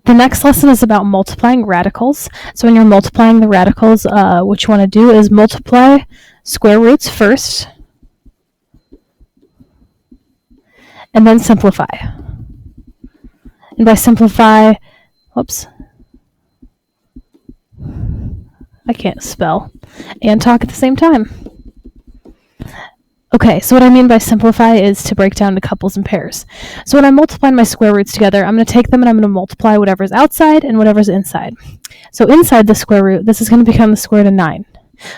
The next lesson is about multiplying radicals. So when you're multiplying the radicals, what you want to do is multiply square roots first, and then simplify. And by simplify, whoops, I can't spell and talk at the same time. Okay, so what I mean by simplify is to break down to couples and pairs. So when I multiply my square roots together, I'm going to take them and I'm going to multiply whatever's outside and whatever's inside. So inside the square root, this is going to become the square root of 9.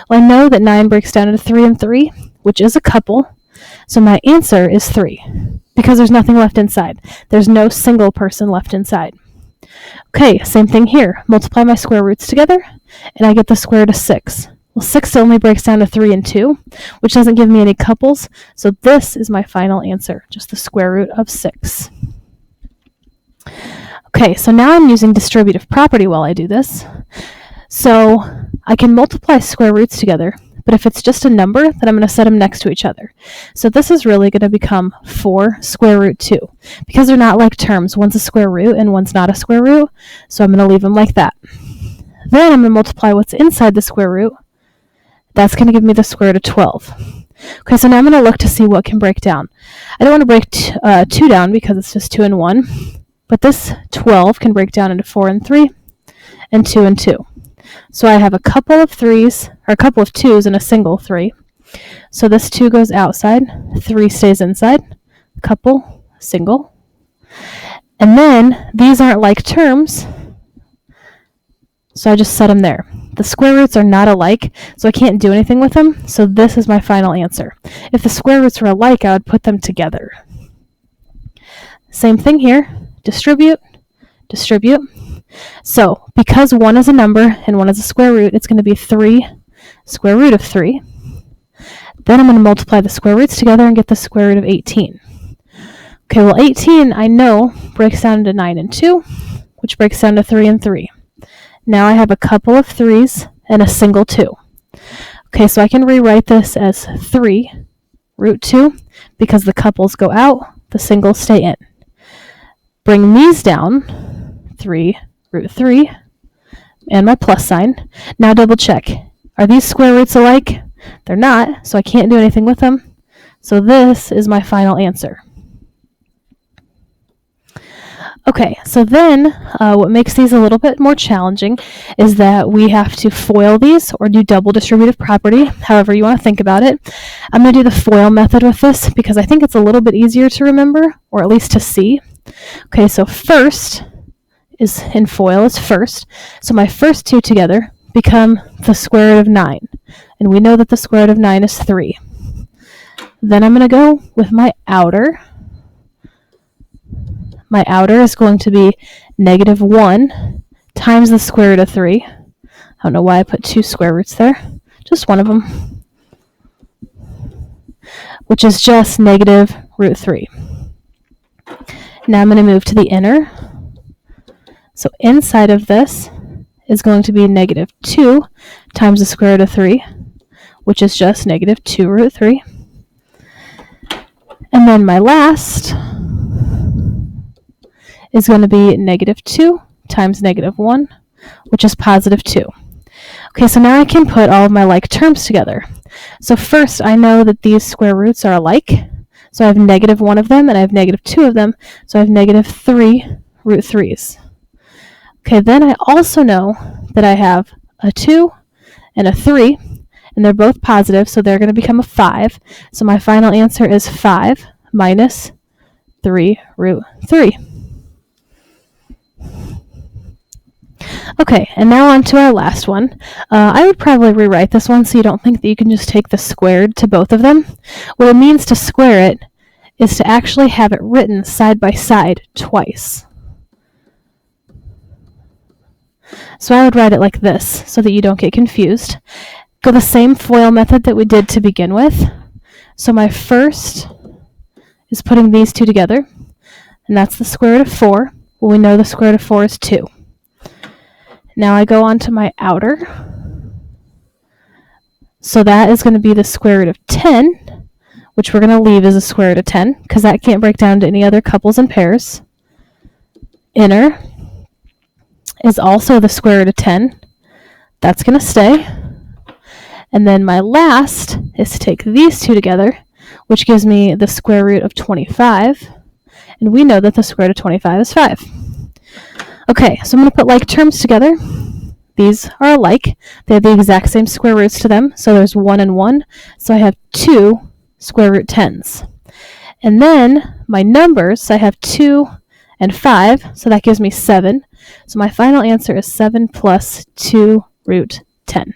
Well, I know that 9 breaks down into 3 and 3, which is a couple. So my answer is 3, because there's nothing left inside. There's no single person left inside. Okay, same thing here. Multiply my square roots together, and I get the square root of 6. Well, 6 only breaks down to 3 and 2, which doesn't give me any couples, so this is my final answer, just the square root of 6. Okay, so now I'm using distributive property while I do this. So I can multiply square roots together, but if it's just a number, then I'm going to set them next to each other. So this is really going to become 4 square root 2, because they're not like terms. One's a square root and one's not a square root, so I'm going to leave them like that. Then I'm going to multiply what's inside the square root. That's going to give me the square root of 12. Okay, so now I'm going to look to see what can break down. I don't want to break 2 down because it's just 2 and 1, but this 12 can break down into 4 and 3 and 2 and 2. So I have a couple of 3s, or a couple of 2s and a single 3. So this 2 goes outside, 3 stays inside, couple, single. And then these aren't like terms, so I just set them there. The square roots are not alike, so I can't do anything with them, so this is my final answer. If the square roots were alike, I would put them together. Same thing here. Distribute, distribute. So, because one is a number and one is a square root, it's going to be 3 square root of 3. Then I'm going to multiply the square roots together and get the square root of 18. Okay, well 18, I know, breaks down into 9 and 2, which breaks down to 3 and 3. Now I have a couple of 3s and a single 2. Okay, so I can rewrite this as 3 root 2, because the couples go out, the singles stay in. Bring these down, 3 root 3, and my plus sign. Now double check. Are these square roots alike? They're not, so I can't do anything with them. So this is my final answer. Okay, so then what makes these a little bit more challenging is that we have to FOIL these or do double distributive property, however you want to think about it. I'm going to do the FOIL method with this because I think it's a little bit easier to remember, or at least to see. Okay, so first is in FOIL is first. So my first 2 together become the square root of 9. And we know that the square root of 9 is 3. Then I'm going to go with my outer. My outer is going to be negative 1 times the square root of 3. I don't know why I put 2 square roots there. Just one of them. Which is just negative root 3. Now I'm going to move to the inner. So inside of this is going to be negative 2 times the square root of 3, which is just negative 2 root 3. And then my last is going to be negative 2 times negative 1, which is positive 2. Okay, so now I can put all of my like terms together. So first, I know that these square roots are alike. So I have negative 1 of them, and I have negative 2 of them. So I have negative 3 root 3s. Okay, then I also know that I have a 2 and a 3, and they're both positive, so they're going to become a 5. So my final answer is 5 minus 3 root 3. Okay, and now on to our last one. I would probably rewrite this one so you don't think that you can just take the squared to both of them. What it means to square it is to actually have it written side by side twice. So I would write it like this so that you don't get confused. Go the same FOIL method that we did to begin with. So my first is putting these 2 together, and that's the square root of 4. Well, we know the square root of 4 is 2. Now I go on to my outer. So that is going to be the square root of 10, which we're going to leave as a square root of 10, because that can't break down to any other couples and pairs. Inner, is also the square root of 10. That's going to stay. And then my last is to take these two together, which gives me the square root of 25. And we know that the square root of 25 is 5. Okay, so I'm going to put like terms together. These are alike. They have the exact same square roots to them. So there's 1 and 1. So I have 2 square root 10s. And then my numbers, I have 2 and 5. So that gives me 7. So my final answer is 7 plus 2 root 10.